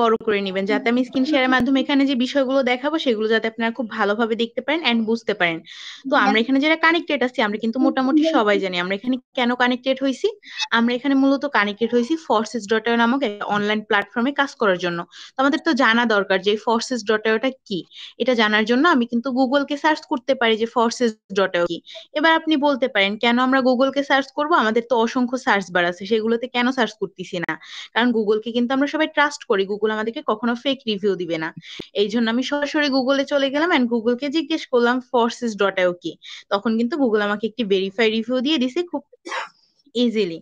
বড় করে নিবেন, যাতে আমি স্ক্রিন শেয়ারের মাধ্যমে এখানে যে বিষয়গুলো দেখাবো সেগুলো যাতে আপনারা খুব ভালোভাবে দেখতে পারেন এন্ড বুঝতে পারেন। তো আমরা এখানে যারা কানেক্টেড আছি আমরা কিন্তু মোটামুটি সবাই জানি আমরা এখানে কেন কানেক্টেড হয়েছি। আমরা এখানে মূলত কানেক্টেড হয়েছি Forces.io নামক একটা অনলাইন প্ল্যাটফর্মে কাজ করার জন্য। তো আমাদের তো জানা দরকার যে Forces.io টা কি। এটা জানার জন্য আমি কিন্তু গুগলকে সার্চ করতে পারি যে Forces.io কি। এবার আপনি বলতে পারেন কেন আমরা গুগলকে সার্চ করব, আমাদের তো অসংখ্য সার্চ বার আছে, সেগুলোতে কেন সার্চ করতেছি না। কারণ গুগলকে কিন্তু আমরা সবাই ট্রাস্ট করি, গুগল আমাদেরকে কখনো ফেক রিভিউ দিবে না। এই জন্য আমি সরাসরি গুগলে চলে গেলাম এন্ড গুগলকে জিজ্ঞেস করলাম Forces.io কি। তখন কিন্তু গুগল আমাকে একটি ভেরিফাই রিভিউ দিয়ে দিছে খুব ইজিলি।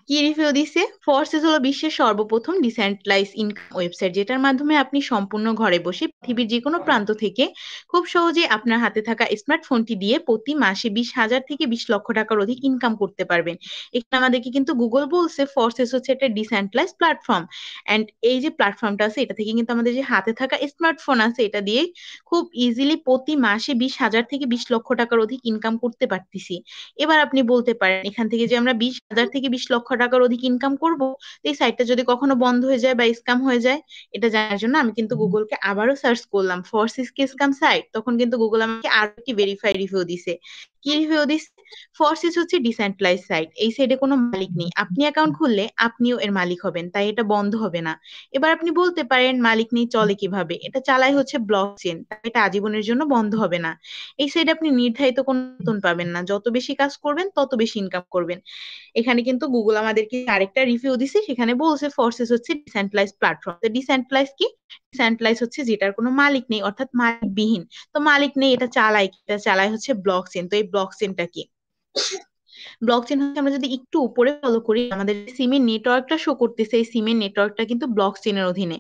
কি রিভিউ দিছে? ফোর্সেস হলো বিশ্বের সর্বপ্রথম ডিসেন্ট্রালাইজ ইনকাম ওয়েবসাইট, যেটার মাধ্যমে আপনি সম্পূর্ণ ঘরে বসে পৃথিবীর যে কোনো প্রান্ত থেকে খুব সহজে আপনার হাতে থাকা স্মার্টফোনটি দিয়ে প্রতি মাসে 20,000 থেকে 20 লক্ষ টাকার অধিক ইনকাম করতে পারবেন। এখানে আমাদেরকে কিন্তু গুগল বলছে ফোর্সেস হচ্ছে একটা ডিসেন্ট্রালাইজ প্ল্যাটফর্ম। এন্ড এই যে প্ল্যাটফর্মটা আছে এটা থেকে কিন্তু আমাদের যে হাতে থাকা স্মার্টফোন আছে এটা দিয়ে খুব ইজিলি প্রতি মাসে 20,000 থেকে 20 লক্ষ টাকার অধিক ইনকাম করতে পারতেছি। এবার আপনি বলতে পারেন এখান থেকে যে আমরা 20,000 থেকে 20 লক্ষ টাকার অধিক ইনকাম করব, এই সাইটটা যদি কখনো বন্ধ হয়ে যায় বা স্ক্যাম হয়ে যায়, এটা জানার জন্য আমি কিন্তু গুগলকে আবারও সার্চ করলাম ফোর্সেস কি স্ক্যাম সাইট। তখন কিন্তু গুগল আমাকে আরো একটি ভেরিফাই রিভিউ দিছে। কি রিভিউ দিছে? ফোর্সেস হচ্ছে ডিসেন্ট্রালাইজ সাইট, এই সাইটে কোনো মালিক নেই, আপনি অ্যাকাউন্ট খুললে আপনিও এর মালিক হবেন, তাই এটা বন্ধ হবে না। এবার আপনি বলতে পারেন মালিক নেই চলে কিভাবে, এটা চালাই হচ্ছে ব্লক চেন, তাই এটা আজীবনের জন্য বন্ধ হবে না। এই সাইডে আপনি নির্ধারিত কোনো বেতন পাবেন না, যত বেশি কাজ করবেন তত বেশি ইনকাম করবেন। এখানে কিন্তু গুগল আমাদেরকে আরেকটা রিভিউ দিছে, সেখানে বলছে ফোর্সেস হচ্ছে ডিসেন্ট্রালাইজ প্ল্যাটফর্ম। তো ডিসেন্ট্রালাইজ কি? ডিসেন্ট্রালাইজ হচ্ছে যেটার কোনো মালিক নেই, অর্থাৎ মালিকবিহীন। তো মালিক নেই এটা চালায় কি? এটা চালায় হচ্ছে ব্লক চেন। তো এই ব্লক চেনটা কি? ব্লক চেন হচ্ছে আমরা যদি একটু উপরে ফলো করি আমাদের সিমের নেটওয়ার্কটা শো করতেছে, এই সিমের নেটওয়ার্কটা কিন্তু ব্লক চেনের অধীনে।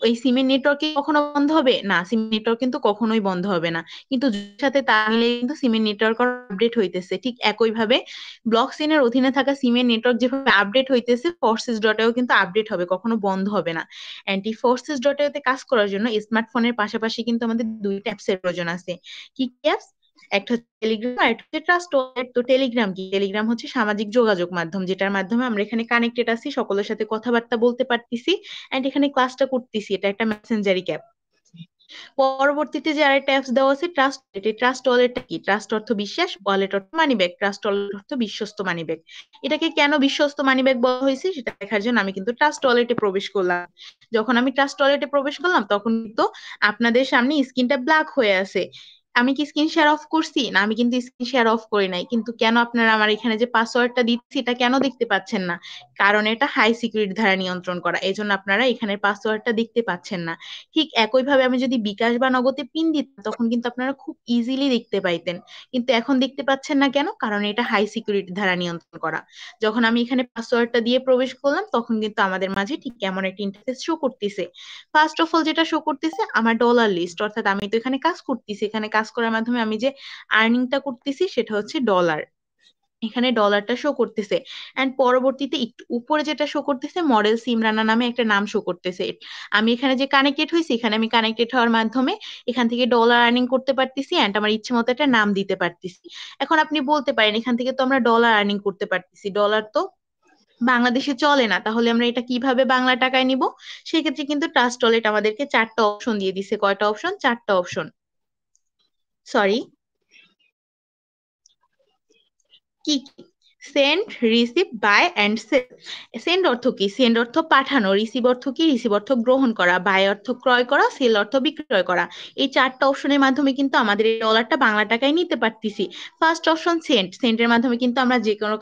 এই সিমের নেটওয়ার্ক কি কখনো বন্ধ হবে না? সিমের নেটওয়ার্ক কিন্তু কখনোই বন্ধ হবে না, কিন্তু যুগের সাথে তাল মিলিয়ে কিন্তু সিমের নেটওয়ার্ক আপডেট হইতেছে। ঠিক একই ভাবে ব্লক চেনের অধীনে থাকা সিমের নেটওয়ার্ক যেভাবে আপডেট হইতেছে ফোর্সেস.io কিন্তু আপডেট হবে, কখনো বন্ধ হবে না। অ্যান্ড এই ফোর্সেস.io তে কাজ করার জন্য স্মার্টফোনের পাশাপাশি কিন্তু আমাদের দুইটা অ্যাপসের প্রয়োজন আছে। কি কি অ্যাপস? একটা হচ্ছে টেলিগ্রাম আর একটা হচ্ছে ট্রাস্ট ওয়ালেট। তো টেলিগ্রাম কি? টেলিগ্রাম হচ্ছে সামাজিক যোগাযোগ মাধ্যম, যেটার মাধ্যমে আমরা এখানে কানেক্টেড আছি, সকলের সাথে কথাবার্তা বলতে পারতেছি এন্ড এখানে ক্লাসটা করতেছি। এটা একটা মেসেঞ্জারি অ্যাপ। পরবর্তীতে যে আরেকটা অ্যাপস দেওয়া আছে ট্রাস্ট ওয়ালেট। এই ট্রাস্ট ওয়ালেটটা কি? ট্রাস্ট অর্থ বিশ্বাস, ওয়ালেট অর্থ মানি ব্যাগ, ট্রাস্ট ওয়ালেট অর্থ বিশ্বস্ত মানি ব্যাগ। এটাকে কেন বিশ্বস্ত মানি ব্যাগ বলা হয়েছে সেটা দেখার জন্য আমি কিন্তু ট্রাস্ট ওয়ালেটে প্রবেশ করলাম। যখন আমি ট্রাস্ট ওয়ালেটে প্রবেশ করলাম তখন কিন্তু আপনাদের সামনে স্ক্রিনটা ব্ল্যাক হয়ে আছে। আমি কি স্ক্রিন শেয়ার অফ করছি? না, আমি কিন্তু স্ক্রিন শেয়ার অফ করি নাই। কিন্তু কেন আপনারা আমার এখানে যে পাসওয়ার্ডটা দিচ্ছি এটা কেন দেখতে পাচ্ছেন না? কারণ এটা হাই সিকিউরিটি দ্বারা নিয়ন্ত্রণ করা, এই জন্য আপনারা এখানে পাসওয়ার্ডটা দেখতে পাচ্ছেন না। ঠিক একইভাবে আমি যদি বিকাশ বা নগদে পিন দিতাম তখন কিন্তু আপনারা খুব ইজিলি দেখতে পাইতেন, কিন্তু এখন দেখতে পাচ্ছেন না কেন? কারণ এটা হাই সিকিউরিটি দ্বারা নিয়ন্ত্রণ করা। যখন আমি এখানে পাসওয়ার্ডটা দিয়ে প্রবেশ করলাম তখন কিন্তু আমাদের মাঝে ঠিক এমন একটা ইন্টারফেস শো করতেছে। ফার্স্ট অফ অল যেটা শো করতেছে আমার ডলার লিস্ট, অর্থাৎ আমি তো এখানে কাজ করতেছি, এখানে কাজ করার মাধ্যমে আমি যে আর্নিংটা করতেছি সেটা হচ্ছে ডলার। এখানে ডলারটা শো করতেছে। এন্ড পরবর্তীতে একটু উপরে যেটা শো করতেছে মডেল সিমরানা নামে একটা নাম শো করতেছে। আমি এখানে যে কানেক্টেড হয়েছি এখানে আমি কানেক্টেড হওয়ার মাধ্যমে এখান থেকে ডলার আর্নিং করতে পারতেছি এন্ড আমার ইচ্ছে মতো একটা নাম দিতে পারতেছি। এখন আপনি বলতে পারেন এখান থেকে তো আমরা ডলার আর্নিং করতে পারতেছি, ডলার তো বাংলাদেশে চলে না, তাহলে আমরা এটা কিভাবে বাংলা টাকায় নিব? সেক্ষেত্রে কিন্তু ট্রাস্ট ওয়ালেট আমাদেরকে চারটা অপশন দিয়ে দিছে। কয়টা অপশন? চারটা অপশন। সরি, কি কি? Send, receive, buy and sell. Send অর্থ কি? সেন্ড অর্থ পাঠানো। রিসিভ অর্থ কি? রিসিভ অর্থ গ্রহণ করা। বাই অর্থ ক্রয় করা। সেল অর্থ বিক্রয় করা। এই চারটা অপশনের মাধ্যমে কিন্তু আমাদের এই ডলারটা বাংলা টাকায় নিতে পারতেছি। ফার্স্ট অপশন সেন্ড, সেন্ডের মাধ্যমে কিন্তু আমরা যে কোনো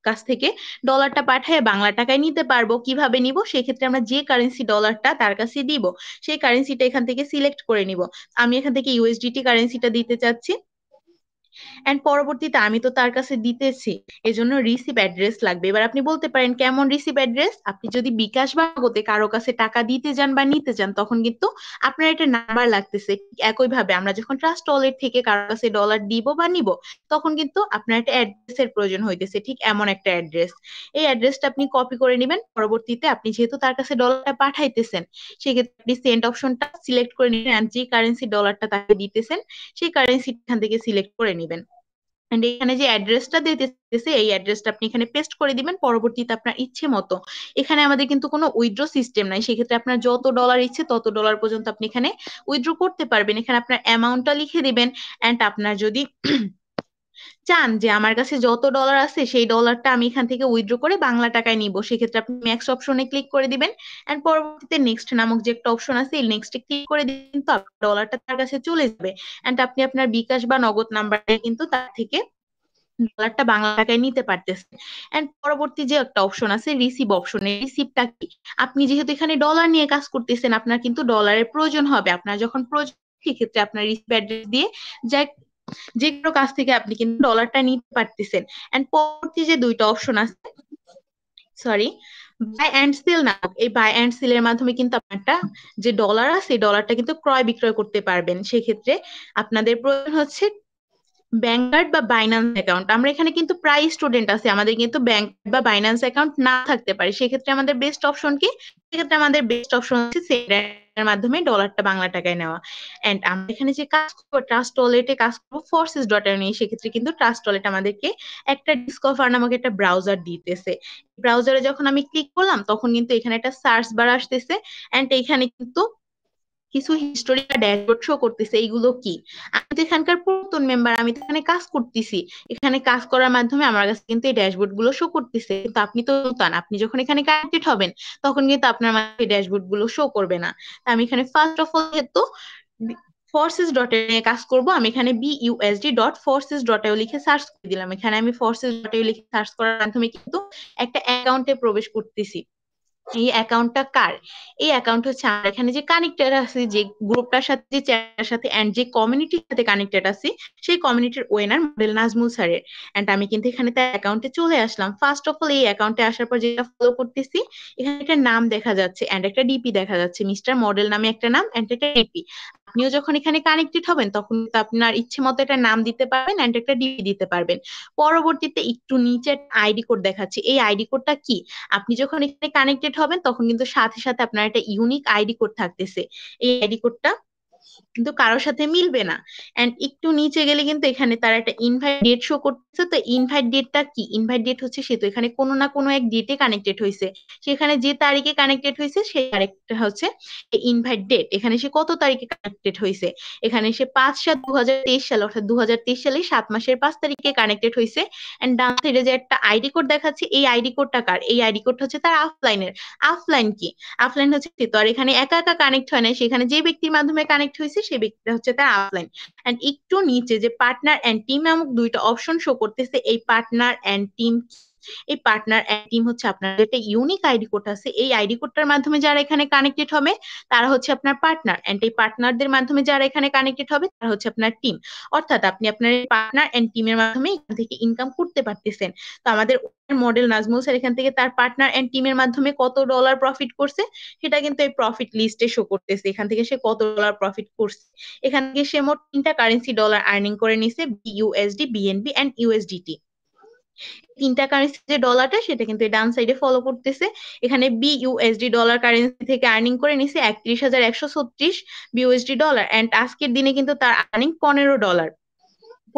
কাছ থেকে ডলারটা পাঠিয়ে বাংলা টাকায় নিতে পারবো। কিভাবে নিব? সেক্ষেত্রে আমরা যে কারেন্সি ডলারটা তার কাছে দিব সেই কারেন্সিটা এখান থেকে সিলেক্ট করে নিব। আমি এখান থেকে ইউএসডিটি কারেন্সিটা দিতে চাচ্ছি। এন্ড পরবর্তীতে আমি তো তার কাছে দিতেছি, এজন্য রিসিভ অ্যাড্রেস লাগবে। এবার আপনি বলতে পারেন কেমন রিসিভ অ্যাড্রেস? আপনি যদি বিকাশ বা নগদে কারো কাছে টাকা দিতে যান বা নিতে যান তখন কিন্তু আপনার একটা নাম্বার লাগতেছে। একই ভাবে আমরা যখন ট্রাস্ট ওয়ালেট থেকে কারো কাছে ডলার দিব বা নিব তখন কিন্তু আপনার একটা অ্যাড্রেসের প্রয়োজন হইতেছে, ঠিক এমন একটা অ্যাড্রেস। এই অ্যাড্রেসটা আপনি কপি করে নেবেন। পরবর্তীতে আপনি যেহেতু তার কাছে ডলারটা পাঠাইতেছেন সেক্ষেত্রে আপনি সেন্ড অপশনটা সিলেক্ট করে নিবেন, যে কারেন্সি ডলারটা তাকে দিতেছেন সেই কারেন্সি এখান থেকে সিলেক্ট করে নিবেন। এন্ড এখানে যে অ্যাড্রেসটা দিতেছে এই অ্যাড্রেসটা আপনি এখানে পেস্ট করে দিবেন, পরবর্তীতে আপনার ইচ্ছে মতো, এখানে আমাদের কিন্তু কোনো উইথড্র সিস্টেম নাই, সেক্ষেত্রে আপনার যত ডলার ইচ্ছে তত ডলার পর্যন্ত আপনি এখানে উইথড্র করতে পারবেন। এখানে আপনার অ্যামাউন্টটা লিখে দিবেন, এন্ড আপনার যদি চান যে আমার কাছে যত ডলার আছে সেই ডলারটা আমি এখান থেকে উইথড্র করে বাংলা টাকায় নিব, সেক্ষেত্রে আপনি ম্যাক্স অপশনে ক্লিক করে দিবেন, এন্ড পরবর্তীতে নেক্সট নামক যে একটা অপশন আছে এই নেক্সটে ক্লিক করে দিবেন, তো ডলারটা তার কাছে চলে যাবে, এন্ড আপনি আপনার বিকাশ বা নগদ নাম্বারে কিন্তু তার থেকে ডলারটা বাংলা টাকায় নিতে পারতেছেন। এন্ড পরবর্তী যে একটা অপশন আছে রিসিভ অপশন, এই রিসিভটা কি, আপনি যেহেতু এখানে ডলার নিয়ে কাজ করতেছেন আপনার কিন্তু ডলারের প্রয়োজন হবে, আপনার যখন প্রয়োজন সেক্ষেত্রে আপনার রিসিভ অ্যাড্রেস দিয়ে যা যে কারো কাছ থেকে আপনি কিন্তু ডলারটা নিতে পারতেছেন। এন্ড পরবর্তী যে দুইটা অপশন আছে, সরি, বাই এন্ড সেল নামক, এই বাই এন্ড সেল এর মাধ্যমে কিন্তু আপনারটা যে ডলার আছে এই ডলারটা কিন্তু ক্রয় বিক্রয় করতে পারবেন। সেক্ষেত্রে আপনাদের প্রয়োজন হচ্ছে ব্যাংকার্ড বা বাইন্যান্স অ্যাকাউন্ট। আমরা এখানে কিন্তু প্রায় স্টুডেন্ট আছে আমাদের কিন্তু ব্যাংক বা বাইন্যান্স অ্যাকাউন্ট না থাকতে পারে, সেক্ষেত্রে আমাদের বেস্ট অপশন কি, সেক্ষেত্রে আমাদের বেস্ট অপশন হচ্ছে সেন্ডারের মাধ্যমে ডলারটা বাংলা টাকায় নেওয়া। এন্ড আমরা এখানে যে কাজ করবো ট্রাস্ট ওয়ালেটে কাজ করবো ফোর্সেস ডট নিয়ে, সেক্ষেত্রে কিন্তু ট্রাস্ট ওয়ালেট আমাদেরকে একটা ডিসকভার নামক একটা ব্রাউজার দিতেছে, ব্রাউজারে যখন আমি ক্লিক করলাম তখন কিন্তু এখানে একটা সার্চ বার আসতেছে, এন্ড এখানে কিন্তু কিছু হিস্টোরি বা ড্যাশবোর্ড শো করতেছে, এইগুলো কি, আমি তো এখানকার পুরাতন মেম্বার, আমি তো এখানে কাজ করতেছি, এখানে কাজ করার মাধ্যমে আমার কাছে কিন্তু এই ড্যাশবোর্ড গুলো শো করতেছে, কিন্তু আপনি তো নতুন, আপনি যখন এখানে কানেক্টেড হবেন তখন কিন্তু আপনার মাঝে এই ড্যাশবোর্ড গুলো শো করবে না। তা আমি এখানে ফার্স্ট অফ অল যেহেতু ফোর্সেস ডট নিয়ে কাজ করব, আমি এখানে BUSD.forces.io লিখে সার্চ করে দিলাম, এখানে আমি forces.io লিখে সার্চ করার মাধ্যমে কিন্তু একটা অ্যাকাউন্টে প্রবেশ করতেছি। এই অ্যাকাউন্টটা কার, এই অ্যাকাউন্ট হচ্ছে আমরা এখানে যে কানেক্টেড আছি যে গ্রুপটার সাথে যে চ্যাটের সাথে এন্ড যে কমিউনিটির সাথে কানেক্টেড আছি সেই কমিউনিটির ওয়েনার মডেল নাজমুল স্যারের। এন্ড আমি কিন্তু এখানে তার অ্যাকাউন্টে চলে আসলাম। ফার্স্ট অফ অল এই অ্যাকাউন্টে আসার পর যেটা ফলো করতেছি, এখানে একটা নাম দেখা যাচ্ছে এন্ড একটা ডিপি দেখা যাচ্ছে, মিস্টার মডেল নামে একটা নাম এন্ড একটা ডিপি। আপনিও যখন এখানে কানেক্টেড হবেন তখন কিন্তু আপনার ইচ্ছে মতো একটা নাম দিতে পারবেন এন্ড একটা ডিপি দিতে পারবেন। পরবর্তীতে একটু নিচে আইডি কোড দেখাচ্ছে, এই আইডি কোডটা কি, আপনি যখন এখানে কানেক্টেড হবেন তখন কিন্তু সাথে সাথে আপনার একটা ইউনিক আইডি কোড থাকতেছে, এই আইডি কোডটা কিন্তু কারোর সাথে মিলবে না। এন্ড একটু নিচে গেলে কিন্তু এখানে তার একটা ইনভাইট ডেট শো করতেছে, তো ইনভাইট ডেটটা কি, ইনভাইট ডেট হচ্ছে সে তো এখানে কোনো না কোনো এক ডেটে কানেক্টেড হয়েছে, সেখানে যে তারিখে কানেক্টেড হয়েছে সেই তারিখটা হচ্ছে ইনভাইট ডেট, এখানে সে কত তারিখে কানেক্টেড হয়েছে, এখানে সে 5/7/2023 সাল অর্থাৎ 2023 সালে 7 মাসের 5 তারিখে কানেক্টেড হয়েছে। এন্ড ডান সাইডে যে একটা আইডি কোড দেখাচ্ছে এই আইডি কোডটা কার, এই আইডি কোডটা হচ্ছে তার আফলাইনের। আফলাইন কি, আফলাইন হচ্ছে সে তো আর এখানে একা একা কানেক্ট হয় না, সেখানে যে ব্যক্তির মাধ্যমে কানেক্ট হয়েছে সেই ব্যক্তিটা হচ্ছে তার আফলাইন। এন্ড একটু নিচে যে পার্টনার এন্ড টিম নামক দুইটা অপশন শো করতেছে, এই পার্টনার এন্ড টিম, এই পার্টনার এন্ড টিম হচ্ছে আপনার একটা ইউনিক আইডি কোড আছে, এই আইডি কোডটার মাধ্যমে যারা এখানে কানেক্টেড হবে তারা হচ্ছে আপনার পার্টনার, এন্ড এই পার্টনারদের মাধ্যমে যারা এখানে কানেক্টেড হবে তারা হচ্ছে আপনার টিম, অর্থাৎ আপনি আপনার পার্টনার এন্ড টিমের মাধ্যমে এখান থেকে ইনকাম করতে পারতেছেন। তো আমাদের মডেল নাজমুল স্যার এখান থেকে তার পার্টনার এন্ড টিমের মাধ্যমে কত ডলার প্রফিট করছে সেটা কিন্তু এই প্রফিট লিস্টে শো করতেছে, এখান থেকে সে কত ডলার প্রফিট করছে। এখান থেকে সে মোট 3টা কারেন্সি ডলার আর্নিং করে নিছে, BUSD, BNB এন্ড USDT। 3টা কারেন্সি যে ডলারটা সেটা কিন্তু ডান সাইডে ফলো করতেছে, এখানে BUSD ডলার কারেন্সি থেকে আর্নিং করে নিছে 31,136 BUSD ডলার, এন্ড আজকের দিনে কিন্তু তার আর্নিং $15।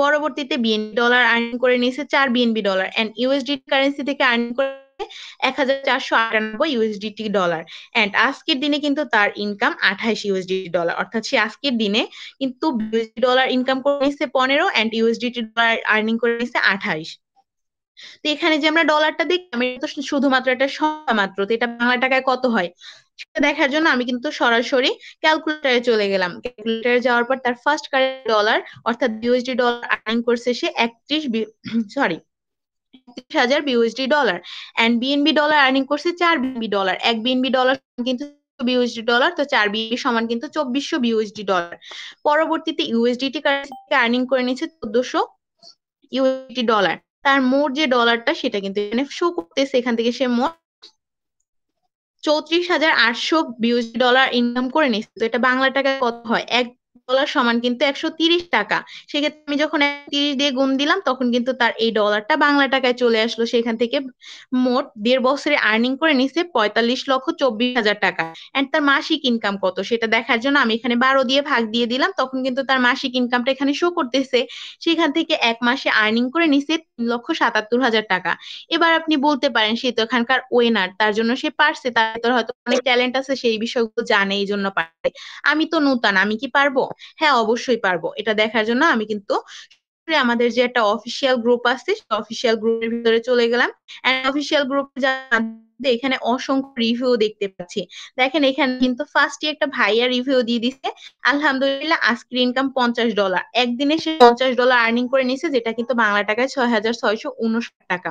পরবর্তীতে বিএনবি ডলার আর্নিং করে নিয়েছে 4 BNB dollar, and USD currency থেকে আর্নিং করে 1,498 ইউএসডিটি ডলার, এন্ড আজকের দিনে কিন্তু তার ইনকাম 28 ইউএসডি ডলার, অর্থাৎ সে আজকের দিনে কিন্তু ইউএসডি ডলার ইনকাম করে নিচ্ছে 15 এন্ড ইউএসডিটি ডলার আর্নিং করে নিচ্ছে 28। তো এখানে যে আমরা ডলারটা দেখলাম এটা তো শুধুমাত্র একটা সংখ্যা মাত্র, তো এটা বাংলা টাকায় কত হয় সেটা দেখার জন্য আমি কিন্তু সরাসরি ক্যালকুলেটরে চলে গেলাম, ক্যালকুলেটরে যাওয়ার পর তার ফার্স্ট কারেন্ট ডলার অর্থাৎ বিউএসডি ডলার আর্নিং করছে সে 31,000 BUSD dollar, and BNB dollar earning করছে 4 বিএনবি ডলার, 1 বিএনবি ডলার কিন্তু বিউএসডি ডলার, তো 4 বিএনবি সমান কিন্তু 2400 বিউএসডি ডলার। পরবর্তীতে ইউএসডিটি কারেন্সি থেকে আর্নিং করে নিচ্ছে 1400 ইউএসডি ডলার, তার মোট যে ডলারটা সেটা কিন্তু এখানে শো করতেছে, এখান থেকে সে মোট 34,800 বিউএসডি ডলার ইনকাম করে নিচ্ছে। তো এটা বাংলা টাকায় কত হয়, ডলার সমান কিন্তু 130 টাকা। সেক্ষেত্রে আমি যখন 130 দিয়ে গুণ দিলাম তখন কিন্তু তার এই ডলারটা বাংলা টাকায় চলে আসলো। সেখান থেকে মোট 1.5 বছরে আর্নিং করে নিছে 45,24,000 টাকা। এন্ড তার মাসিক ইনকাম কত সেটা দেখার জন্য আমি এখানে 12 দিয়ে ভাগ দিয়ে দিলাম, তখন কিন্তু তার মাসিক ইনকামটা এখানে শো করতেছে। সেখান থেকে 1 মাসে আর্নিং করে নিছে 3,77,000 টাকা। এবার আপনি বলতে পারেন সে তো এখানকার ওয়েনার, তার জন্য সে পারছে, তার ভিতর হয়তো অনেক ট্যালেন্ট আছে, সেই বিষয়গুলো জানে এই জন্য পারে। আমি তো নূতন, আমি কি পারবো? হ্যাঁ, অবশ্যই পারবো। এটা দেখার জন্য আমি কিন্তু আমাদের যে একটা অফিসিয়াল গ্রুপ আছে, অফিসিয়াল গ্রুপের ভিতরে চলে গেলাম। অফিসিয়াল গ্রুপে এখানে অসংখ্য রিভিউ দেখতে পাচ্ছি। দেখেন এখানে কিন্তু ফার্স্টে একটা ভাইয়া রিভিউ দিয়ে দিছে, আলহামদুলিল্লাহ আজকের ইনকাম $50, একদিনে সে $50 আর্নিং করে নিছে, যেটা কিন্তু বাংলা টাকায় 6,659 টাকা।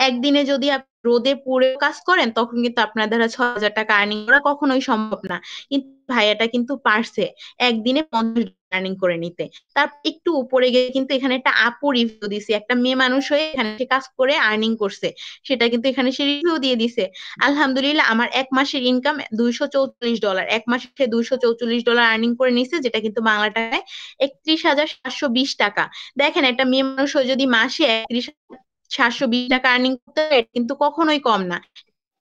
একদিনে যদি আপনি রোদে পুড়ে কাজ করেন তখন কিন্তু আপনার দ্বারা 6,000 টাকা আর্নিং করা কখনোই সম্ভব না। কিন্তু ভাইয়াটা কিন্তু পারছে একদিনে $50 আর্নিং করে নিতে। তার একটু উপরে গিয়ে কিন্তু এখানে একটা আপু রিভিউ দিছে, একটা মেয়ে মানুষ হয়ে এখানে সে কাজ করে আর্নিং করছে, সেটা কিন্তু এখানে সে রিভিউ দিয়ে দিছে। আলহামদুলিল্লাহ আমার 1 মাসের ইনকাম $244, 1 মাসে সে $244 আর্নিং করে নিছে, যেটা কিন্তু বাংলা টাকায় 31,720 টাকা। দেখেন একটা মেয়ে মানুষ হয়ে যদি মাসে 31,720 টাকা আর্নিং করতে পারে, এটা কিন্তু কখনোই কম না।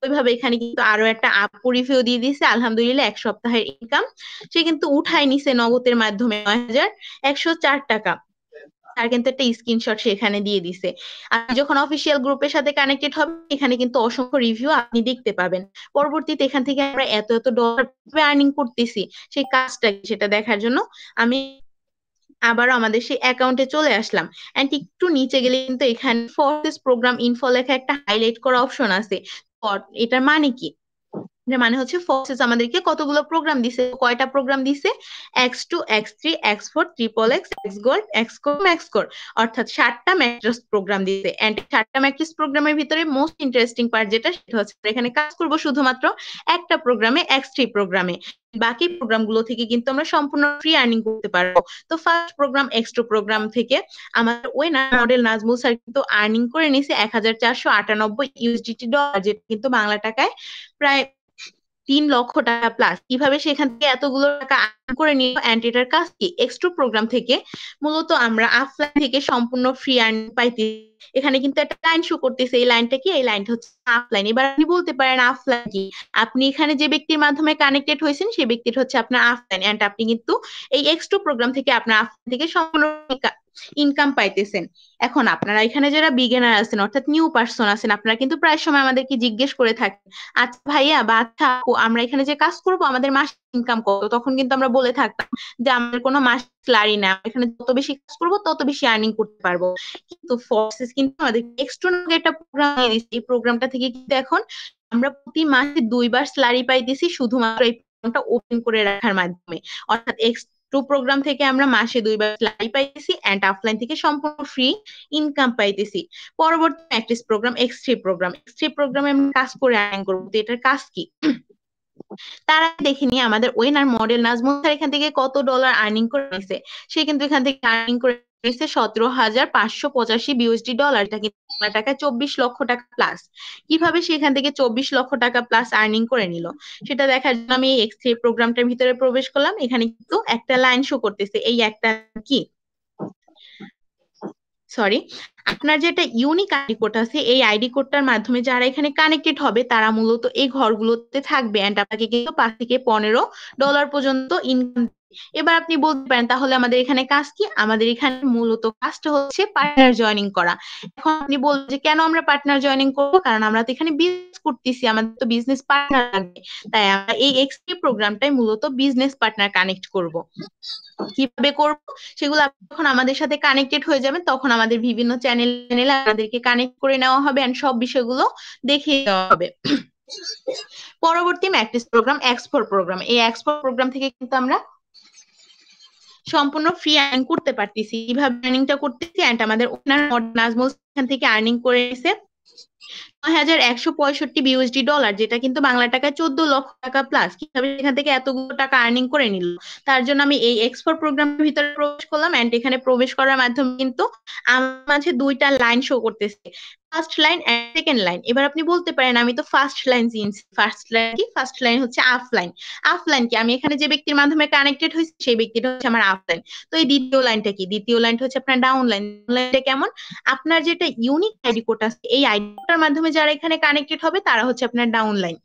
ওইভাবে এখানে কিন্তু আরো একটা আপু রিভিউ দিয়ে দিছে, আলহামদুলিল্লাহ 1 সপ্তাহের ইনকাম সে কিন্তু উঠায় নিছে নগদের মাধ্যমে 9,104 টাকা। তার কিন্তু একটা স্ক্রিনশট সেখানে দিয়ে দিছে। আপনি যখন অফিসিয়াল গ্রুপের সাথে কানেক্টেড হবে এখানে কিন্তু অসংখ্য রিভিউ আপনি দেখতে পাবেন। পরবর্তীতে এখান থেকে আমরা এত এত ডলার আর্নিং করতেছি, সেই কাজটা কি সেটা দেখার জন্য আমি আবার আমাদের সেই অ্যাকাউন্টে চলে আসলাম। এন্ড একটু নিচে গেলে কিন্তু এখানে ফোর্সেস প্রোগ্রাম ইনফো লেখা একটা হাইলাইট করা অপশন আছে। এটার মানে কি? এটার মানে হচ্ছে ফোর্সেস আমাদেরকে কতগুলো প্রোগ্রাম দিছে, কয়টা প্রোগ্রাম দিছে? X2, X3, X4, triple x, x gold, x core, max core, অর্থাৎ 7টা ম্যাট্রিক্স প্রোগ্রাম দিছে। এন্ড 7টা ম্যাট্রিক্স প্রোগ্রামের ভিতরে মোস্ট ইন্টারেস্টিং পার্ট যেটা, সেটা হচ্ছে এখানে কাজ করব শুধুমাত্র একটা প্রোগ্রামে, X3 প্রোগ্রামে। বাকি প্রোগ্রামগুলো থেকে কিন্তু আমরা সম্পূর্ণ ফ্রি আর্নিং করতে পারবো। তো ফার্স্ট প্রোগ্রাম X2 প্রোগ্রাম থেকে আমাদের ওয়েনার মডেল নাজমুল স্যার কিন্তু আর্নিং করে নিছে 1,498 ইউএসডিটি ডলার, যেটা কিন্তু বাংলা টাকায় প্রায় 3 লক্ষ টাকা প্লাস। কিভাবে সেখান থেকে এতগুলো টাকা আর্ন করে নিল? এন্ড এটার কাজ কি? এক্সট্রা প্রোগ্রাম থেকে মূলত আমরা অফলাইন থেকে সম্পূর্ণ ফ্রি আর্নিং পাইতে, এখানে কিন্তু একটা লাইন শো করতেছে। এই লাইনটা কি? এই লাইনটা হচ্ছে অফলাইন। এবার আপনি বলতে পারেন অফলাইন কি? আপনি এখানে যে ব্যক্তির মাধ্যমে কানেক্টেড হয়েছেন সেই ব্যক্তির হচ্ছে আপনার অফলাইন, এন্ড আপনি কিন্তু এই এক্সট্রা প্রোগ্রাম থেকে আপনার অফলাইন থেকে সম্পূর্ণ ইনকাম পাইতেছেন। এখন আপনারা এখানে যারা বিগিনার আছেন, অর্থাৎ নিউ পার্সন আছেন, আপনারা কিন্তু প্রায় সময় আমাদেরকে জিজ্ঞেস করে থাকেন, আচ্ছা ভাইয়া বা আচ্ছা আপু, আমরা এখানে যে কাজ করব আমাদের মাসিক ইনকাম কত? তখন কিন্তু আমরা বলে থাকতাম যে আমাদের কোনো মাসিক স্যালারি না, এখানে যত বেশি কাজ করবো তত বেশি আর্নিং করতে পারবো। কিন্তু ফোর্সেস কিন্তু আমাদের এক্সট্রা একটা প্রোগ্রাম দিয়ে দিচ্ছে। এই প্রোগ্রামটা থেকে কিন্তু এখন আমরা প্রতি মাসে 2বার স্যালারি পাইতেছি, শুধুমাত্র এই প্রোগ্রামটা ওপেন করে রাখার মাধ্যমে। অর্থাৎ টু প্রোগ্রাম থেকে আমরা মাসে 2বার স্যালারি পাইতেছি, এন্ড অফলাইন থেকে সম্পূর্ণ ফ্রি ইনকাম পাইতেছি। পরবর্তী প্র্যাকটিস প্রোগ্রাম এক্স থ্রি প্রোগ্রামে আমরা কাজ করে আর্নিং করবো। তো এটার কাজ কি? তার আগে দেখে নিই আমাদের ওয়েনার মডেল নাজমুল স্যার এখান থেকে কত ডলার আর্নিং করে নিছে। সে কিন্তু এখান থেকে আর্নিং করে নিছে 17,585 বিউএসডি ডলার, এটা কিন্তু বাংলা টাকায় 24 লক্ষ টাকা প্লাস। কিভাবে সে এখান থেকে 24 লক্ষ টাকা প্লাস আর্নিং করে নিল সেটা দেখার জন্য আমি এই X3 প্রোগ্রামটার ভিতরে প্রবেশ করলাম। এখানে কিন্তু একটা লাইন শো করতেছে, এই একটা কি, সরি, আপনার যে একটা ইউনিক আইডি কোড আছে, এই আইডি কোডটার মাধ্যমে যারা এখানে কানেক্টেড হবে তারা মূলত এই ঘরগুলোতে থাকবে, এন্ড আপনাকে কিন্তু 5 থেকে 15 ডলার পর্যন্ত ইনকাম। এবার আপনি বলতে পারেন তাহলে আমাদের এখানে কাজ কি? আমাদের এখানে মূলত কাজটা হচ্ছে পার্টনার জয়েনিং করা। এখন আপনি বলবেন যে কেন আমরা পার্টনার জয়েনিং করবো? কারণ আমরা তো এখানে বিজনেস করতেছি, আমাদের তো বিজনেস পার্টনার লাগবে। তাই আমরা এই এক্সপি প্রোগ্রামটাই মূলত বিজনেস পার্টনার কানেক্ট করব। কিভাবে করব সেগুলো যখন আমাদের সাথে কানেক্টেড হয়ে যাবেন তখন আমাদের বিভিন্ন চ্যানেলে আমাদেরকে কানেক্ট করে নেওয়া হবে, এন্ড সব বিষয়গুলো দেখিয়ে দেওয়া হবে। পরবর্তী ম্যাট্রিক্স প্রোগ্রাম এক্সপোর্ট প্রোগ্রাম, এই এক্সপোর্ট প্রোগ্রাম থেকে কিন্তু আমরা সম্পূর্ণ ফ্রি আর্নিং করতে পারতেছি। কিভাবে আর্নিংটা করতেছি? এন্ড আমাদের ওনার নাজমুল এখান থেকে আর্নিং করে নিছে 9,165 বিউএসডি ডলার, যেটা কিন্তু বাংলা টাকায় 14 লক্ষ টাকা প্লাস। কিভাবে এখান থেকে এতগুলো টাকা আর্নিং করে নিল? তার জন্য আমি এই এক্সপোর্ট প্রোগ্রামের ভিতরে প্রবেশ করলাম, এন্ড এখানে প্রবেশ করার মাধ্যমে কিন্তু আমার মাঝে 2টা লাইন শো করতেছে। First line and second line. এবার আপনি বলতে পারেন আমি তো ফার্স্ট লাইন চিনছি, ফার্স্ট লাইন কি? ফার্স্ট লাইন হচ্ছে আফলাইন। আফলাইন কি? আমি এখানে যে ব্যক্তির মাধ্যমে কানেক্টেড হয়েছি সেই ব্যক্তিটা হচ্ছে আমার আফলাইন। তো এই দ্বিতীয় লাইনটা কি? দ্বিতীয় লাইনটা হচ্ছে আপনার ডাউন লাইন। লাইনটা কেমন? আপনার যেটা ইউনিক আইডি কোড আছে এই আইডি কোডটার মাধ্যমে যারা এখানে কানেক্টেড হবে তারা হচ্ছে আপনার ডাউন লাইন।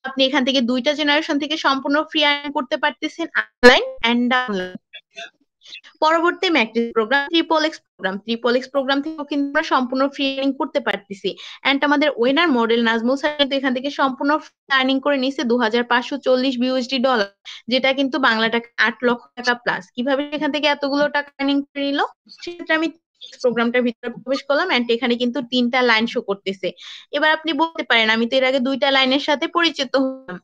আপনি এখান থেকে দুইটা জেনারেশন থেকে সম্পূর্ণ ফ্রি আর্ন করতে পারতেছেন, আপলাইন এন্ড ডাউন লাইন। পরবর্তী matrix program, triple X program. Triple X program থেকেও কিন্তু আমরা সম্পূর্ণ ফ্রি আর্নিং করতে পারতেছি। এন্ড আমাদের ওয়েনার মডেল নাজমুল স্যার কিন্তু এখান থেকে সম্পূর্ণ আর্নিং করে নিছে $2540 যেটা কিন্তু বাংলা টাকা 8 লক্ষ টাকা প্লাস। কিভাবে এখান থেকে এতগুলো টাকা আর্নিং করে নিল? সেক্ষেত্রে আমি প্রোগ্রামটার ভিতরে প্রবেশ করলাম এন্ড এখানে কিন্তু 3টা লাইন শো করতেছে। এবার আপনি বলতে পারেন আমি তো এর আগে 2টা লাইনের সাথে পরিচিত হলাম।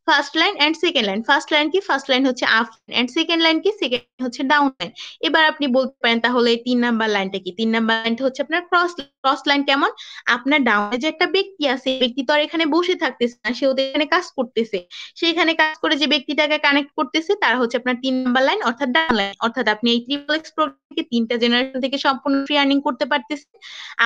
First line and second line. First line কি? ফার্স্ট লাইন হচ্ছে আপ এন্ড সেকেন্ড লাইন কি? সেকেন্ড হচ্ছে ডাউন লাইন। এবার আপনি বলতে পারেন তাহলে 3 নাম্বার লাইনটা কি? 3 নাম্বার লাইনটা হচ্ছে আপনার ক্রস। ক্রস লাইন কেমন? আপনার ডাউনে যে একটা ব্যক্তি আছে, ব্যক্তি তো আর এখানে বসে থাকতেছে না, সেও তো এখানে কাজ করতেছে। সেখানে কাজ করে যে ব্যক্তিটাকে কানেক্ট করতেছে তারা হচ্ছে আপনার 3 নাম্বার লাইন অর্থাৎ ডাউন লাইন। অর্থাৎ আপনি এই ট্রিপল এক্স প্রোগ্রাম থেকে 3টা জেনারেশন থেকে সম্পূর্ণ ফ্রি আর্নিং করতে পারতেছেন,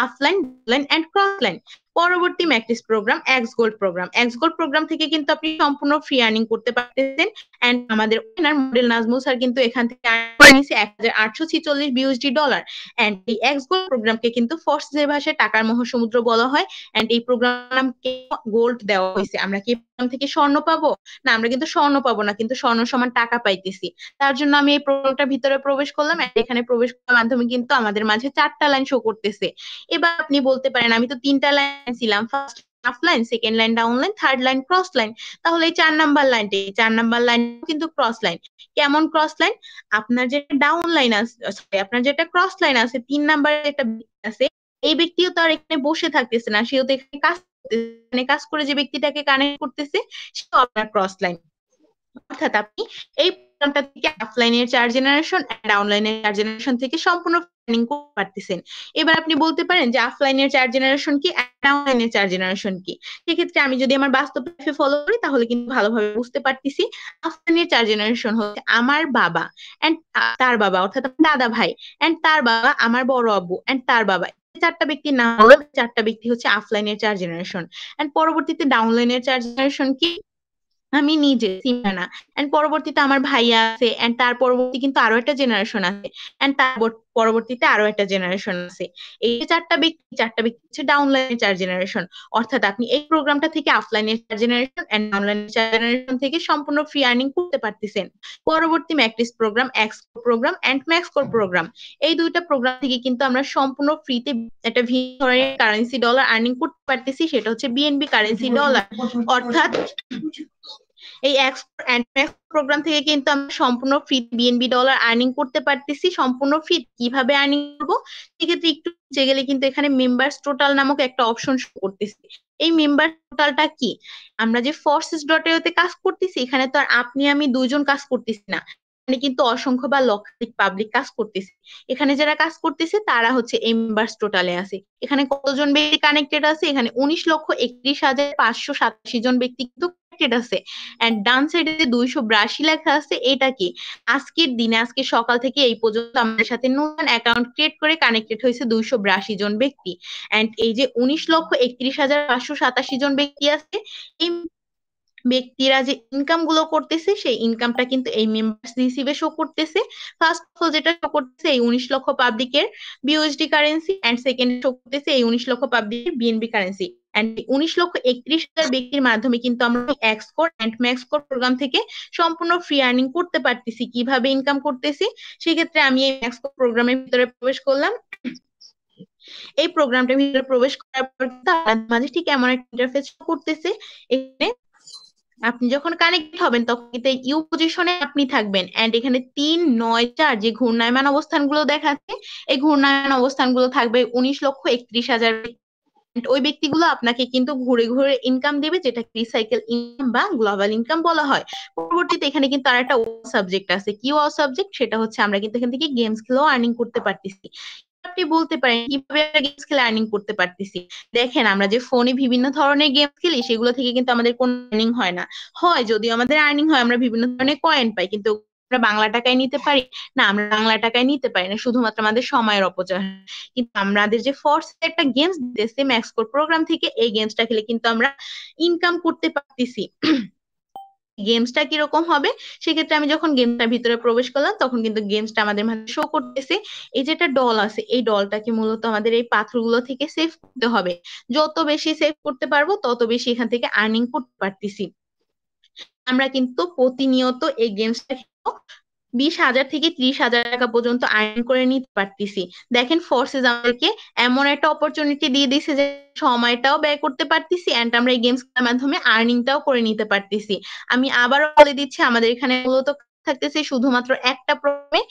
upline, line and cross line. পরবর্তী matrix program, X gold program. X gold program থেকে কিন্তু আপনি সম্পূর্ণ ফ্রি আর্নিং করতে পারতেছেন। এন্ড আমাদের ওনার মডেল নাজমুল স্যার কিন্তু এখান থেকে earn করে নিয়েছে $1846 এন্ড এই এক্স গোল্ড প্রোগ্রামকে কিন্তু ফর্সের ভাষায় টাকার মহাসমুদ্র বলা হয়। এন্ড এই প্রোগ্রামকে গোল্ড দেওয়া হয়েছে। আমরা কি এই প্রোগ্রাম থেকে স্বর্ণ পাবো? না, আমরা কিন্তু স্বর্ণ পাবো না, কিন্তু স্বর্ণ সমান টাকা পাইতেছি। তার জন্য আমি এই প্রোগ্রামটার ভিতরে প্রবেশ করলাম। এখানে প্রবেশ করার মাধ্যমে কিন্তু আমাদের মাঝে 4টা লাইন শো করতেছে। এবার আপনি বলতে পারেন আমি তো 3টা লাইন ছিলাম, first offline, second line down line, third line cross line. তাহলে এই 4 নাম্বার লাইনটি, 4 নাম্বার লাইন কিন্তু ক্রস লাইন। কেমন ক্রস লাইন? আপনার যেটা ডাউন লাইন আছে, সরি আপনার যেটা ক্রস লাইন আছে, 3 নাম্বারের একটা ব্যক্তি আছে, এই ব্যক্তিও তো আর এখানে বসে থাকতেছে না, সেও তো এখানে কাজ করতেছে। এখানে কাজ করে যে ব্যক্তিটাকে কানেক্ট করতেছে সেও আপনার ক্রস লাইন। অর্থাৎ আপনি এই প্রোগ্রামটা থেকে অফলাইনের 4 জেনারেশন এন্ড ডাউনলাইনের 4 জেনারেশন থেকে সম্পূর্ণ প্ল্যানিং করতে পারতেছেন। এবার আপনি বলতে পারেন যে অফলাইনের 4 জেনারেশন কি, ডাউনলাইনের 4 জেনারেশন কি? সেক্ষেত্রে আমি যদি আমার বাস্তব লাইফে ফলো করি তাহলে কিন্তু ভালোভাবে বুঝতে পারতেছি। অফলাইনের 4 জেনারেশন হচ্ছে আমার বাবা এন্ড তার বাবা অর্থাৎ আমার দাদা ভাই এন্ড তার বাবা, আমার বড় আব্বু এন্ড তার বাবা। 4টা ব্যক্তির নাম হলো, 4টা ব্যক্তি হচ্ছে অফলাইনের 4 জেনারেশন। এন্ড পরবর্তীতে ডাউনলাইনের 4 জেনারেশন কি? আমি নিজে সিমানা এন্ড পরবর্তীতে আমার ভাইয়া আছে এন্ড তার পরবর্তী কিন্তু আরো একটা জেনারেশন আছে এন্ড তার পরবর্তীতে আরো একটা জেনারেশন আছে। এই যে 4টা ব্যক্তি হচ্ছে ডাউনলাইনের 4 জেনারেশন। অর্থাৎ আপনি এই প্রোগ্রামটা থেকে অফলাইনের 4 জেনারেশন এন্ড ডাউনলাইনের 4 জেনারেশন থেকে সম্পূর্ণ ফ্রি আর্নিং করতে পারতেছেন। পরবর্তী matrix program, X program and max core program. এই দুইটা প্রোগ্রাম থেকে কিন্তু আমরা সম্পূর্ণ ফ্রিতে একটা ভিন্ন ধরনের কারেন্সি ডলার আর্নিং করতে পারতেছি, সেটা হচ্ছে বিএনবি কারেন্সি ডলার। অর্থাৎ এই এক্সপোর্ট এন্ড ম্যাক্স প্রোগ্রাম থেকে কিন্তু আমরা সম্পূর্ণ ফ্রি বিএনবি ডলার আর্নিং করতে পারতেছি। সম্পূর্ণ ফ্রি কিভাবে আর্নিং করবো? সেক্ষেত্রে একটু নিচে গেলে কিন্তু এখানে মেম্বার্স টোটাল নামক একটা অপশন শো করতেছে। এই মেম্বার টোটালটা কি? আমরা যে ফোর্সেস ডট এতে কাজ করতেছি, এখানে তো আর আপনি আমি দুইজন কাজ করতেছি না, এখানে কিন্তু অসংখ্য বা লক্ষাধিক পাবলিক কাজ করতেছে। এখানে যারা কাজ করতেছে তারা হচ্ছে এই মেম্বার্স টোটালে আছে। এখানে কতজন ব্যক্তি কানেক্টেড আছে? এখানে 19,31,587 জন ব্যক্তি কিন্তু কানেক্টেড আছে। এন্ড ডান সাইডে যে 282 লেখা আছে, এটা কি? আজকের দিনে, আজকে সকাল থেকে এই পর্যন্ত আমাদের সাথে নতুন অ্যাকাউন্ট ক্রিয়েট করে কানেক্টেড হয়েছে 282 জন ব্যক্তি। এন্ড এই যে 19,31,587 জন ব্যক্তি আছে, এই ব্যক্তিরা যে ইনকাম গুলো করতেছে সেই ইনকামটা কিন্তু এই মেম্বার্স হিসেবে শো করতেছে। ফার্স্ট অফ অল যেটা শো করতেছে এই 19 লক্ষ পাবলিকের BUSD currency and second show করতেছে এই 19 লক্ষ পাবলিকের বিএনবি কারেন্সি। এন্ড 19,31,000 ব্যক্তির মাধ্যমে কিন্তু আমরা X core and max core program থেকে সম্পূর্ণ ফ্রি আর্নিং করতে পারতেছি। কিভাবে ইনকাম করতেছি? সেক্ষেত্রে আমি এই ম্যাক্স কোর প্রোগ্রামের ভিতরে প্রবেশ করলাম। এই প্রোগ্রামটার ভিতরে প্রবেশ করার পর কিন্তু আপনাদের মাঝে ঠিক এমন একটা ইন্টারফেস করতেছে। এখানে আপনি যখন কানেক্ট হবেন তখন কিন্তু ইউ পজিশনে আপনি থাকবেন এন্ড এখানে 3, 9, 4 যে ঘূর্ণায়মান অবস্থানগুলো দেখাচ্ছে, এই ঘূর্ণায়মান অবস্থানগুলো থাকবে 19,31,000। ওই ব্যক্তিগুলো আপনাকে কিন্তু ঘুরে ঘুরে ইনকাম দিবে, যেটা রিসাইকেল ইনকাম বা গ্লোবাল ইনকাম বলা হয়। পরবর্তীতে এখানে কিন্তু আর একটা সাবজেক্ট আছে। কি সাবজেক্ট? সেটা হচ্ছে আমরা কিন্তু এখান থেকে গেমস খেলেও আর্নিং করতে পারতেছি। আপনি বলতে পারেন কিভাবে গেমস খেলে আর্নিং করতে পারতেছি? দেখেন, আমরা যে ফোনে বিভিন্ন ধরনের গেম খেলি সেগুলো থেকে কিন্তু আমাদের কোনো আর্নিং হয় না। হয় যদিও আমাদের আর্নিং হয়, আমরা বিভিন্ন ধরনের কয়েন পাই, কিন্তু আমরা বাংলা টাকায় নিতে পারি? না, আমরা বাংলা টাকায় নিতে পারি না, শুধুমাত্র আমাদের সময়ের অপচয়। কিন্তু আমাদের যে ফোর্স একটা গেমস দিতেছে ম্যাক্সকোর প্রোগ্রাম থেকে, এই গেমসটা খেলে কিন্তু আমরা ইনকাম করতে পারতেছি। গেমসটা কিরকম হবে, সেক্ষেত্রে আমি যখন গেমটার ভিতরে প্রবেশ করলাম তখন কিন্তু গেমসটা আমাদের মাঝে শো করতেছে এই যে একটা ডল আছে, এই ডলটাকে মূলত আমাদের এই পাথরগুলো থেকে সেভ করতে হবে। যত বেশি সেভ করতে পারবো তত বেশি এখান থেকে আর্নিং করতে পারতেছি। আমরা কিন্তু প্রতিনিয়ত এই গেমসটা 20,000 থেকে 30,000 টাকা পর্যন্ত আর্ন করে নিতে পারতেছি। দেখেন ফোর্সেস আমাদেরকে এমন একটা অপরচুনিটি দিয়ে দিছে যে সময়টাও ব্যয় করতে পারতেছি এন্ড আমরা এই গেমস এর মাধ্যমে আর্নিংটাও করে নিতে পারতেছি। আমি আবারও বলে দিচ্ছি, আমাদের এখানে মূলত থাকতেছে শুধুমাত্র একটা প্রোগ্রামে,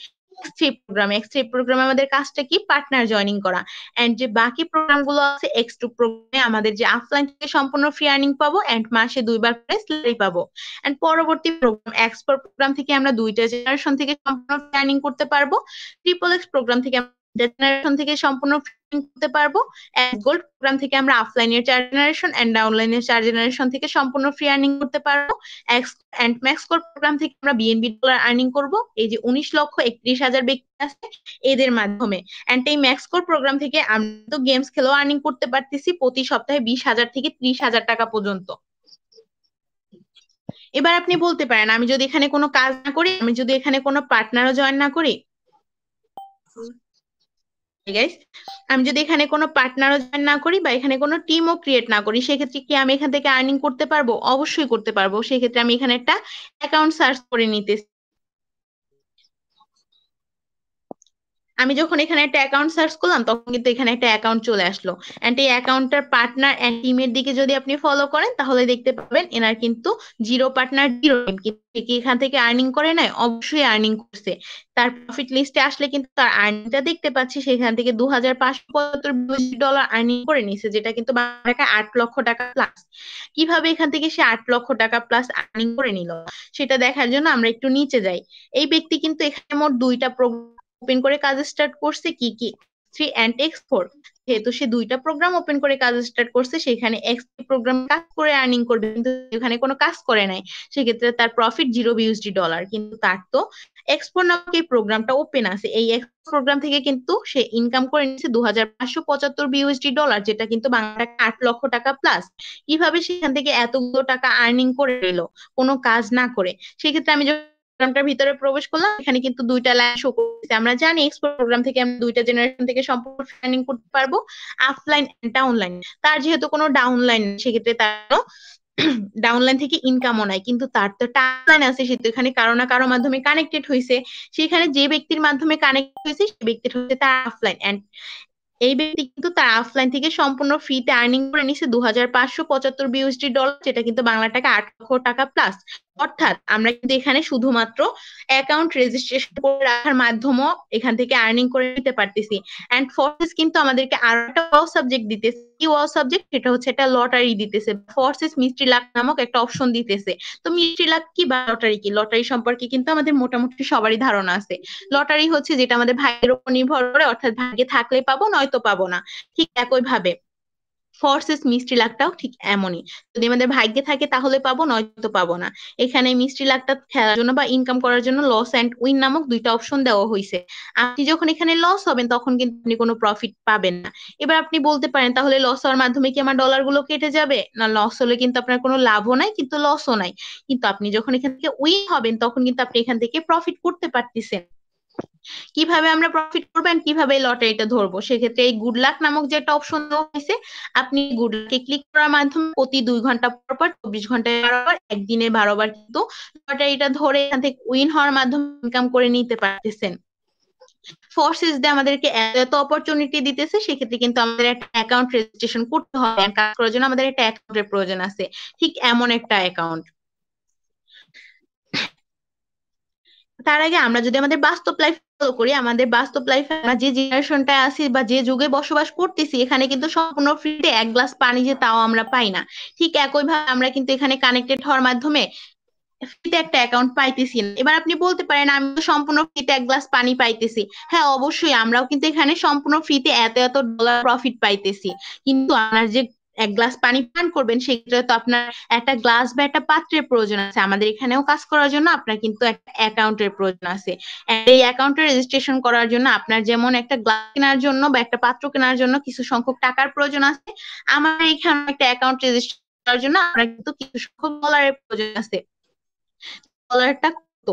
এক্স3 প্রোগ্রামে আমাদের কাজটা কি, পার্টনার জয়েনিং করা। এন্ড যে বাকি প্রোগ্রাম গুলো আছে এক্স2 প্রোগ্রামে আমাদের যে অফলাইন থেকে সম্পূর্ণ ফ্রি আর্নিং পাবো এন্ড মাসে 2বার করে স্যালারি পাবো। এন্ড পরবর্তী প্রোগ্রাম এক্সপোর্ট প্রোগ্রাম থেকে আমরা 2টা জেনারেশন থেকে সম্পূর্ণ প্ল্যানিং করতে পারবো। ট্রিপল এক্স প্রোগ্রাম থেকে জেনারেশন থেকে সম্পূর্ণ প্ল্যানিং করতে পারবো। এক্স গোল্ড প্রোগ্রাম থেকে আমরা অফলাইনের 4 জেনারেশন এন্ড ডাউনলাইনের 4 জেনারেশন থেকে সম্পূর্ণ ফ্রি আর্নিং করতে পারবো। X and max core program থেকে আমরা বিএনবি ডলার আর্নিং করব, এই যে 19,31,000 ব্যক্তি আছে এদের মাধ্যমে। এন্ড এই ম্যাক্স কোর প্রোগ্রাম থেকে আমরা তো গেমস খেলেও আর্নিং করতে পারতেছি প্রতি সপ্তাহে 20,000 থেকে 30,000 টাকা পর্যন্ত। এবার আপনি বলতে পারেন আমি যদি এখানে কোনো কাজ না করি, আমি যদি এখানে কোনো পার্টনারও জয়েন না করি, গাইস, আমি যদি এখানে কোনো পার্টনারও জয়েন না করি বা এখানে কোনো টিমও ক্রিয়েট না করি, সেক্ষেত্রে কি আমি এখান থেকে আর্নিং করতে পারবো? অবশ্যই করতে পারবো। সেক্ষেত্রে আমি এখানে একটা অ্যাকাউন্ট সার্চ করে নিতেছি। আমি যখন এখানে একটা অ্যাকাউন্ট সার্চ করলাম তখন কিন্তু এখানে একটা অ্যাকাউন্ট চলে আসলো। এন্ড এই অ্যাকাউন্টটার পার্টনার এন্ড টিমের দিকে যদি আপনি ফলো করেন তাহলে দেখতে পাবেন এনার কিন্তু জিরো পার্টনার জিরো টিম, কিন্তু সে কি এখান থেকে আর্নিং করে নাই? অবশ্যই আর্নিং করছে। তার প্রফিট লিস্টে আসলে কিন্তু তার আর্নিংটা দেখতে পাচ্ছি, সেখান থেকে $2,575 আর্নিং করে নিছে, যেটা কিন্তু বাংলা 8 লক্ষ টাকা প্লাস। কিভাবে এখান থেকে সে 8 লক্ষ টাকা প্লাস আর্নিং করে নিল সেটা দেখার জন্য আমরা একটু নিচে যাই। এই ব্যক্তি কিন্তু এখানে মোট 2টা প্রোগ্রাম ওপেন করে কাজ স্টার্ট করছে, কি কি, থ্রি অ্যান্ড এক্স4। যেহেতু সে 2টা প্রোগ্রাম ওপেন করে কাজ স্টার্ট করছে, সেখানে এক্স3 প্রোগ্রাম কাজ করে আর্নিং করবে, কিন্তু এখানে কোনো কাজ করে নাই, সেক্ষেত্রে তার প্রফিট $0 কিন্তু তার তো এক্সপোর নামক এই প্রোগ্রামটা ওপেন আছে, এই এক্সপোর প্রোগ্রাম থেকে কিন্তু সে ইনকাম করে নিচ্ছে $2,575, যেটা কিন্তু বাংলা 8 লক্ষ টাকা প্লাস। কিভাবে সেখান থেকে এতগুলো টাকা আর্নিং করে নিল কোনো কাজ না করে? সেক্ষেত্রে আমি প্রোগ্রামটার ভিতরে প্রবেশ করলাম, এখানে কিন্তু 2টা লাইন শো করতেছে। আমরা জানি এক্সপোর্ট প্রোগ্রাম থেকে আমরা 2টা জেনারেশন থেকে সম্পূর্ণ ট্রেনিং করতে পারবো, অফলাইন এন্ড ডাউনলাইন। তার যেহেতু কোনো ডাউনলাইন, সেক্ষেত্রে তার ডাউনলাইন থেকে ইনকামও নাই, কিন্তু তার তো টাইমলাইন আছে, সে তো এখানে কারো না কারো মাধ্যমে কানেক্টেড হয়েছে। সেখানে যে ব্যক্তির মাধ্যমে কানেক্ট হয়েছে সেই ব্যক্তির হচ্ছে তার অফলাইন, এন্ড এই ব্যক্তি কিন্তু তার অফলাইন থেকে সম্পূর্ণ ফ্রিতে আর্নিং করে নিছে $2,575, যেটা কিন্তু বাংলা টাকা 8 লক্ষ টাকা প্লাস। অর্থাৎ আমরা কিন্তু এখানে শুধুমাত্র অ্যাকাউন্ট রেজিস্ট্রেশন করে রাখার মাধ্যমেও এখান থেকে আর্নিং করে নিতে পারতেছি। এন্ড ফোর্সেস কিন্তু আমাদেরকে আরো একটা ওয়াও সাবজেক্ট দিতেছে। কি ওয়াও সাবজেক্ট? সেটা হচ্ছে একটা লটারি দিতেছে, ফোর্সেস মিস্ট্রি লাক নামক একটা অপশন দিতেছে। তো মিস্ট্রি লাক কি বা লটারি কি, লটারি সম্পর্কে কিন্তু আমাদের মোটামুটি সবারই ধারণা আছে। লটারি হচ্ছে যেটা আমাদের ভাগ্যের উপর নির্ভর করে, অর্থাৎ ভাগ্যে থাকলে পাবো নয়তো পাবো না। ঠিক একই ভাবে ফোর্সেস মিষ্টি লাকটাও ঠিক এমনই, যদি আমাদের ভাগ্যে থাকে তাহলে পাবো নয়তো পাবো না। এখানে মিষ্টি লাকটা খেলার জন্য বা ইনকাম করার জন্য লস এন্ড উইন নামক 2টা অপশন দেওয়া হয়েছে। আপনি যখন এখানে লস হবেন তখন কিন্তু আপনি কোনো প্রফিট পাবেন না। এবার আপনি বলতে পারেন তাহলে লস হওয়ার মাধ্যমে কি আমার ডলার গুলো কেটে যাবে? না, লস হলে কিন্তু আপনার কোনো লাভও নাই কিন্তু লসও নাই। কিন্তু আপনি যখন এখান থেকে উইন হবেন তখন কিন্তু আপনি এখান থেকে প্রফিট করতে পারতেছেন। কিভাবে আমরা প্রফিট করবো and কিভাবে এই লটারিটা ধরবো? সেক্ষেত্রে এই গুড লাক নামক যে একটা অপশন দেওয়া হয়েছে, আপনি গুড লাকে ক্লিক করার মাধ্যমে প্রতি 2 ঘন্টা পর পর 24 ঘন্টায় 12 বার, একদিনে 12 বার কিন্তু লটারিটা ধরে এখান থেকে উইন হওয়ার মাধ্যমে ইনকাম করে নিতে পারতেছেন। ফোর্সেস দিয়ে আমাদেরকে এত এত অপরচুনিটি দিতেছে, সেক্ষেত্রে কিন্তু আমাদের একটা অ্যাকাউন্ট রেজিস্ট্রেশন করতে হবে, and কাজ করার জন্য আমাদের একটা অ্যাকাউন্টের প্রয়োজন আছে, ঠিক এমন একটা অ্যাকাউন্ট। তার আগে আমরা যদি আমাদের বাস্তব লাইফ ফলো করি, আমাদের বাস্তব লাইফে আমরা যে জেনারেশনটা আছি বা যে যুগে বসবাস করতেছি, এখানে কিন্তু সম্পূর্ণ ফ্রিতে 1 গ্লাস পানি যে তাও আমরা পাই না। ঠিক একইভাবে আমরা কিন্তু এখানে কানেক্টেড হওয়ার মাধ্যমে ফ্রিতে একটা অ্যাকাউন্ট পাইতেছি না। এবার আপনি বলতে পারেন আমি তো সম্পূর্ণ ফ্রিতে 1 গ্লাস পানি পাইতেছি। হ্যাঁ, অবশ্যই আমরাও কিন্তু এখানে সম্পূর্ণ ফ্রিতে এত এত ডলার প্রফিট পাইতেছি, কিন্তু আমার যে এক গ্লাস পানি পান করবেন, সেক্ষেত্রে তো আপনার একটা গ্লাস বা একটা পাত্রের প্রয়োজন আছে। আমাদের এখানেও কাজ করার জন্য আপনার কিন্তু একটা অ্যাকাউন্টের প্রয়োজন আছে। এই অ্যাকাউন্টে রেজিস্ট্রেশন করার জন্য আপনার যেমন একটা গ্লাস কেনার জন্য বা একটা পাত্র কেনার জন্য কিছু সংখ্যক টাকার প্রয়োজন আছে, আমার এখানে একটা অ্যাকাউন্ট রেজিস্ট্রেশন করার জন্য আপনার কিন্তু কিছু সংখ্যক ডলারের প্রয়োজন আছে। ডলারটা কত?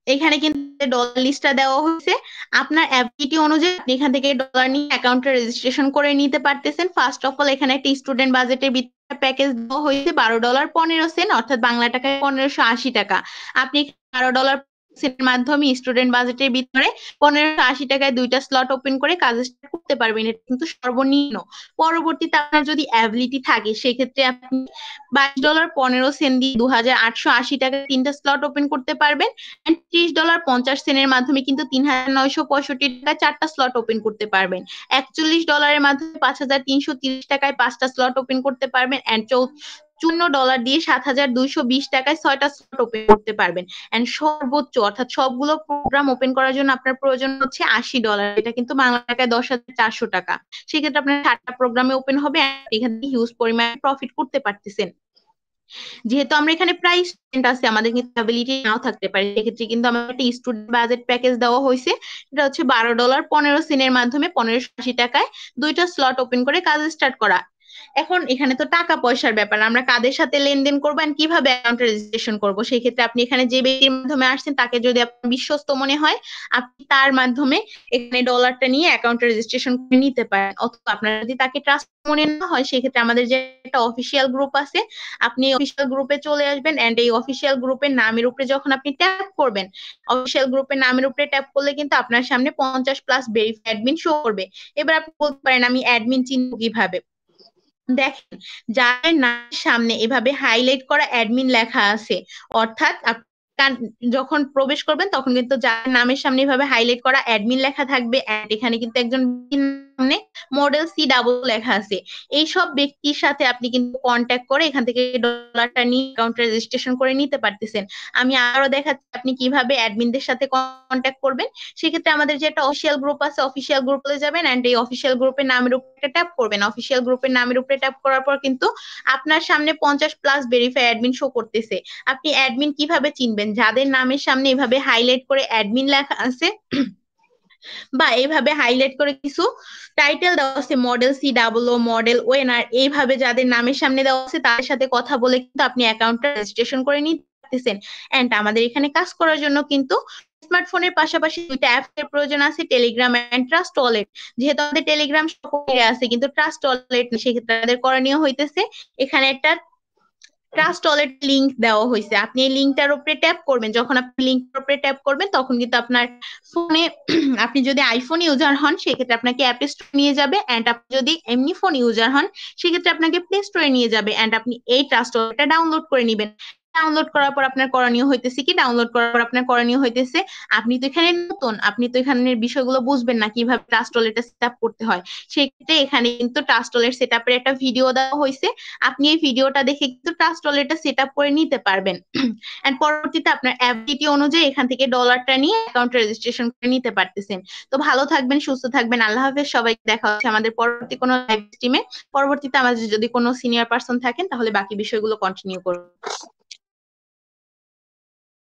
এখানে কিন্তু ডলার লিস্টটা দেওয়া হয়েছে। আপনার অ্যাবিলিটি অনুযায়ী আপনি এখান থেকে ডলার নিয়ে অ্যাকাউন্টে রেজিস্ট্রেশন করে নিতে পারতেছেন। ফার্স্ট অফ অল এখানে একটা স্টুডেন্ট বাজেটের ভিতরে প্যাকেজ দেওয়া হয়েছে $12.15, অর্থাৎ বাংলা টাকায় 1580 টাকা। আপনি $12 এর মাধ্যমে স্টুডেন্ট বাজেটের ভিতরে 1580 টাকায় 2টা স্লট ওপেন করে কাজ স্টার্ট করতে পারবেন। এটা কিন্তু সর্বনিম্ন। পরবর্তীতে আপনার যদি অ্যাবিলিটি থাকে সেক্ষেত্রে আপনি $22.15 দিয়ে 2880 টাকায় 3টা স্লট ওপেন করতে পারবেন। $30.50 মাধ্যমে কিন্তু 3965 টাকায় 4টা স্লট ওপেন করতে পারবেন। $41 মাধ্যমে 5330 টাকায় 5টা স্লট ওপেন করতে পারবেন। এন্ড $54 দিয়ে 7220 টাকায় 6টা স্লট ওপেন করতে পারবেন। এন্ড সর্বোচ্চ অর্থাৎ সবগুলো প্রোগ্রাম ওপেন করার জন্য আপনার প্রয়োজন হচ্ছে $80। এটা কিন্তু বাংলা টাকায় 10,400 টাকা। সেক্ষেত্রে আপনার 7টা প্রোগ্রামে ওপেন হবে, এখান থেকে হিউজ পরিমাণে প্রফিট করতে পারতেছেন। যেহেতু আমরা এখানে প্রায় স্টুডেন্ট আছে, আমাদের কিন্তু অ্যাবিলিটি নাও থাকতে পারে, সেক্ষেত্রে কিন্তু আমাদের একটা স্টুডেন্ট বাজেট প্যাকেজ দেওয়া হয়েছে। এটা হচ্ছে $12.15 মাধ্যমে 1580 টাকায় 2টা স্লট ওপেন করে কাজ স্টার্ট করা। এখন এখানে তো টাকা পয়সার ব্যাপার, আমরা কাদের সাথে লেনদেন করবো and কিভাবে অ্যাকাউন্ট রেজিস্ট্রেশন করবো, সেই ক্ষেত্রে আপনি এখানে যে ব্যক্তির মাধ্যমে আসছেন তাকে যদি আপনার বিশ্বস্ত মনে হয়, আপনি তার মাধ্যমে এখানে ডলারটা নিয়ে অ্যাকাউন্টে রেজিস্ট্রেশন করে নিতে পারেন। অথবা আপনার যদি তাকে ট্রাস্ট মনে না হয়, সেক্ষেত্রে আমাদের যে একটা অফিসিয়াল গ্রুপ আছে, আপনি অফিসিয়াল গ্রুপে চলে আসবেন। এন্ড এই অফিসিয়াল গ্রুপের নামের উপরে যখন আপনি ট্যাপ করবেন, অফিসিয়াল গ্রুপের নামের উপরে ট্যাপ করলে কিন্তু আপনার সামনে 50+ ভেরিফাইড অ্যাডমিন শো করবে। এবার আপনি বলতে পারেন আমি অ্যাডমিন চিনব কিভাবে? দেখেন, যাদের নামের সামনে এভাবে হাইলাইট করা অ্যাডমিন লেখা আছে, অর্থাৎ যখন প্রবেশ করবেন তখন কিন্তু যার নামের সামনে এভাবে হাইলাইট করা অ্যাডমিন লেখা থাকবে, and এখানে কিন্তু একজন ব্যক্তির সামনে মডেল সি ডাবল লেখা আছে। এই সব ব্যক্তির সাথে আপনি কিন্তু কন্ট্যাক্ট করে এখান থেকে ডলারটা নিয়ে অ্যাকাউন্ট রেজিস্ট্রেশন করে নিতে পারতেছেন। আমি আরো দেখাচ্ছি আপনি কিভাবে অ্যাডমিনদের সাথে কন্ট্যাক্ট করবেন। সেক্ষেত্রে আমাদের যে একটা অফিসিয়াল গ্রুপ আছে, অফিসিয়াল গ্রুপে যাবেন এন্ড এই অফিসিয়াল গ্রুপের নামের উপরে ট্যাপ করবেন। অফিসিয়াল গ্রুপের নামের উপরে ট্যাপ করার পর কিন্তু আপনার সামনে 50+ ভেরিফাই অ্যাডমিন শো করতেছে। আপনি অ্যাডমিন কিভাবে চিনবেন? যাদের নামের সামনে এভাবে হাইলাইট করে অ্যাডমিন লেখা আছে বা এইভাবে হাইলাইট করে কিছু টাইটেল দেওয়া আছে, model C double O, model owner, এইভাবে যাদের নামের সামনে দেওয়া আছে তাদের সাথে কথা বলে কিন্তু আপনি অ্যাকাউন্টটা রেজিস্ট্রেশন করে নিতে পারতেছেন। এন্ড আমাদের এখানে কাজ করার জন্য কিন্তু স্মার্টফোনের পাশাপাশি 2টা অ্যাপস এর প্রয়োজন আছে, টেলিগ্রাম এন্ড ট্রাস্ট ওয়ালেট। যেহেতু আমাদের টেলিগ্রাম সকলে আছে কিন্তু ট্রাস্ট ওয়ালেট, সেক্ষেত্রে আমাদের করণীয় হইতেছে এখানে একটা ট্রাস্ট ওয়ালেট লিংক দেওয়া হয়েছে, আপনি এই লিংকটার উপরে ট্যাপ করবেন। যখন আপনি লিংকটার উপরে ট্যাপ করবেন তখন কিন্তু আপনার ফোনে আপনি যদি আইফোন ইউজার হন সেক্ষেত্রে আপনাকে অ্যাপ স্টোর নিয়ে যাবে, এন্ড আপনি যদি এমনি ফোন ইউজার হন সেক্ষেত্রে আপনাকে প্লে স্টোরে নিয়ে যাবে, এন্ড আপনি এই ট্রাস্ট ওয়ালেটটা ডাউনলোড করে নিবেন। ডাউনলোড করার পর আপনার করণীয় হইতেছে কি, ডাউনলোড করার পর আপনার করণীয় হইতেছে, আপনি তো এখানে নতুন, আপনি তো এখানের বিষয়গুলো বুঝবেন না কিভাবে ট্রাস্ট ওয়ালেটটা সেট আপ করতে হয়। সেক্ষেত্রে এখানে কিন্তু ট্রাস্ট ওয়ালেট সেট আপের একটা ভিডিও দেওয়া হয়েছে, আপনি এই ভিডিওটা দেখে কিন্তু ট্রাস্ট ওয়ালেটটা সেট আপ করে নিতে পারবেন। এন্ড পরবর্তীতে আপনার অ্যাবিলিটি অনুযায়ী এখান থেকে ডলারটা নিয়ে অ্যাকাউন্ট রেজিস্ট্রেশন করে নিতে পারতেছেন। তো ভালো থাকবেন, সুস্থ থাকবেন, আল্লাহ হাফেজ। সবাইকে দেখা হচ্ছে আমাদের পরবর্তী কোনো লাইভ স্ট্রিমে। পরবর্তীতে আমাদের যদি কোনো সিনিয়র পার্সন থাকেন তাহলে বাকি বিষয়গুলো কন্টিনিউ করব।